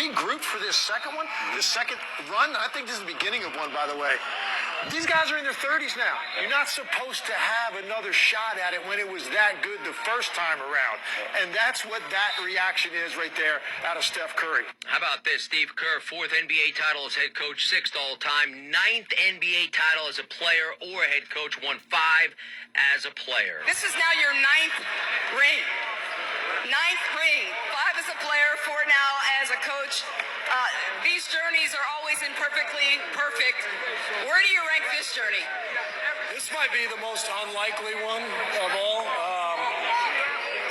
regrouped for this second one, this second run. I think this is the beginning of one, by the way. These guys are in their 30s now. You're not supposed to have another shot at it when it was that good the first time around. And that's what that reaction is right there out of Steph Curry. How about this? Steve Kerr, 4th NBA title as head coach, 6th all-time, 9th NBA title as a player or head coach, won 5 as a player. This is now your 9th ring. 9th ring. 5 as a player, 4 now as a coach. These journeys are always imperfectly perfect. Where do you rank this journey? This might be the most unlikely one of all,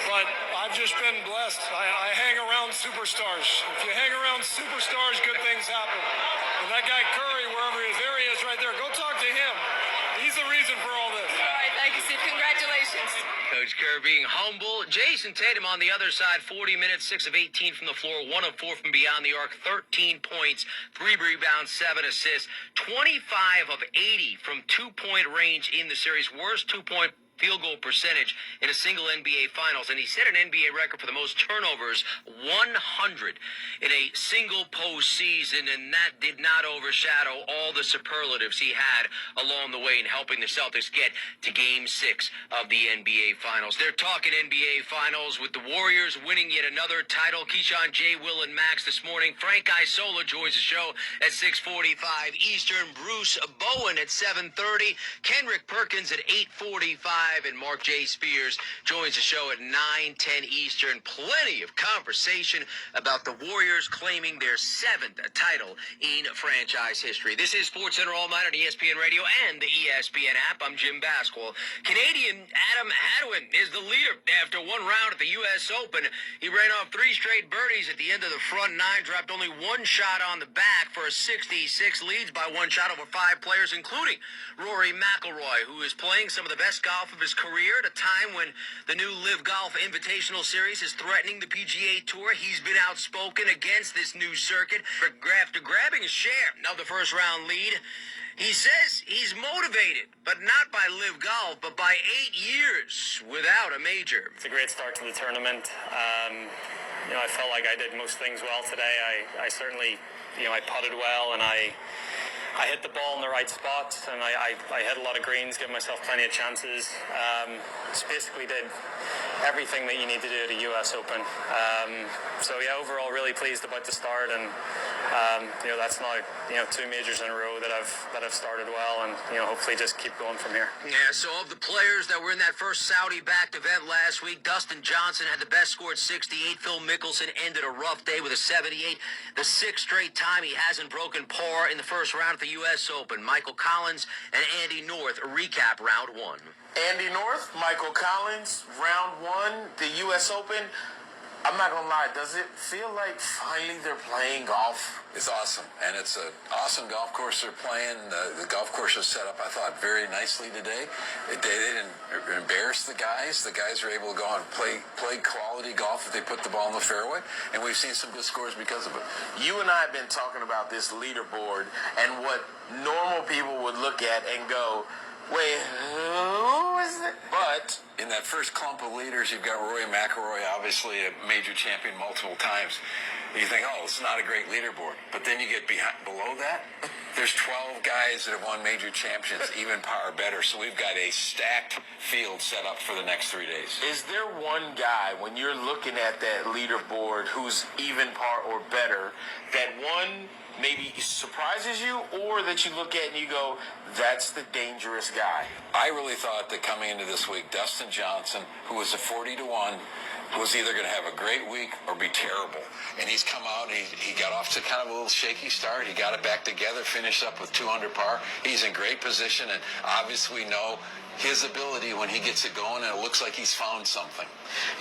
but I've just been blessed. I hang around superstars. If you hang around superstars, good things happen. And that guy Curry, there he is right there. Go talk to him. He's the reason for all this. All right, thank you, Steve. Congratulations. Coach Kerr being humble. Jason Tatum on the other side, 40 minutes, 6 of 18 from the floor, 1 of 4 from beyond the arc, 13 points, 3 rebounds, 7 assists, 25 of 80 from two-point range in the series. Worst two-point field goal percentage in a single NBA Finals, and he set an NBA record for the most turnovers, 100 in a single postseason, and that did not overshadow all the superlatives he had along the way in helping the Celtics get to Game 6 of the NBA Finals. They're talking NBA Finals with the Warriors winning yet another title. Keyshawn, J. Will, and Max this morning. Frank Isola joins the show at 6:45 Eastern. Bruce Bowen at 7:30. Kendrick Perkins at 8:45. And Mark J. Spears joins the show at 9:10 Eastern. Plenty of conversation about the Warriors claiming their 7th title in franchise history. This is SportsCenter all night on ESPN Radio and the ESPN app. I'm Jim Basquil. Canadian Adam Hadwin is the leader after one round at the U.S. Open. He ran off 3 straight birdies at the end of the front 9, dropped only 1 shot on the back for a 66, leads by 1 shot over 5 players, including Rory McIlroy, who is playing some of the best golf of his career at a time when the new Live Golf Invitational Series is threatening the PGA Tour. He's been outspoken against this new circuit. After grabbing a share of the first round lead, he says he's motivated, but not by Live Golf, but by 8 years without a major. It's a great start to the tournament. I felt like I did most things well today. I certainly, I putted well, and I hit the ball in the right spot, and I hit a lot of greens, gave myself plenty of chances. Just basically did everything that you need to do at a U.S. Open. Overall really pleased about the start, and that's now 2 majors in a row that I've started well, and hopefully just keep going from here. Yeah. So of the players that were in that first Saudi-backed event last week, Dustin Johnson had the best score at 68. Phil Mickelson ended a rough day with a 78. The 6th straight time he hasn't broken par in the first round at the U.S. Open. Michael Collins and Andy North recap round 1. Andy North, Michael Collins, round 1, the U.S. Open. I'm not going to lie, does it feel like finally they're playing golf? It's awesome, and it's an awesome golf course they're playing. The golf course was set up, I thought, very nicely today. They didn't embarrass the guys. The guys are able to go and play quality golf if they put the ball in the fairway, and we've seen some good scores because of it. You and I have been talking about this leaderboard and what normal people would look at and go, wait, who is it? But in that first clump of leaders, you've got Rory McIlroy, obviously a major champion multiple times. You think, oh, it's not a great leaderboard. But then you get below that, there's 12 guys that have won major championships, even par or better. So we've got a stacked field set up for the next 3 days. Is there one guy, when you're looking at that leaderboard, who's even par or better, that one maybe surprises you, or that you look at and you go, that's the dangerous guy? I really thought that coming into this week, Dustin Johnson, who was a 40-1, was either going to have a great week or be terrible. And he's come out, he got off to kind of a little shaky start. He got it back together, finished up with 2 under par. He's in great position, and obviously we know his ability when he gets it going, and it looks like he's found something.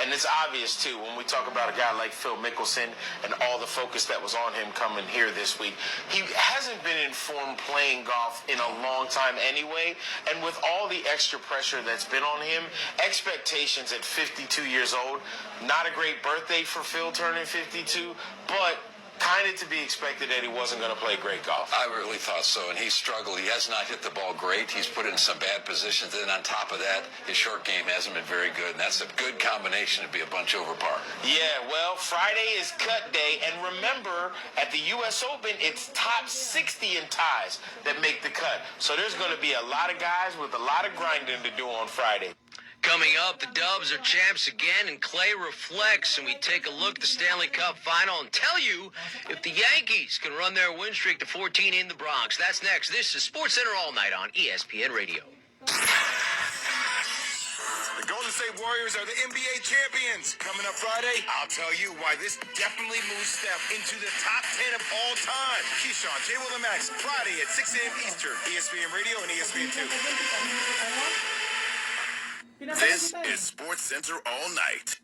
And it's obvious, too, when we talk about a guy like Phil Mickelson and all the focus that was on him coming here this week. He hasn't been in form playing golf in a long time anyway, and with all the extra pressure that's been on him, expectations at 52 years old, not a great birthday for Phil turning 52, but kind of to be expected that he wasn't going to play great golf. I really thought so, and he struggled. He has not hit the ball great. He's put in some bad positions, and on top of that, his short game hasn't been very good, and that's a good combination to be a bunch over par. Yeah, well, Friday is cut day, and remember, at the U.S. Open, it's top 60 in ties that make the cut. So there's going to be a lot of guys with a lot of grinding to do on Friday. Coming up, the Dubs are champs again, and Clay reflects, and we take a look at the Stanley Cup final and tell you if the Yankees can run their win streak to 14 in the Bronx. That's next. This is SportsCenter All Night on ESPN Radio. The Golden State Warriors are the NBA champions. Coming up Friday, I'll tell you why this definitely moves Steph into the top 10 of all time. Keyshawn, J. Will and Max, Friday at 6 a.m. Eastern, ESPN Radio and ESPN2. This is SportsCenter All Night.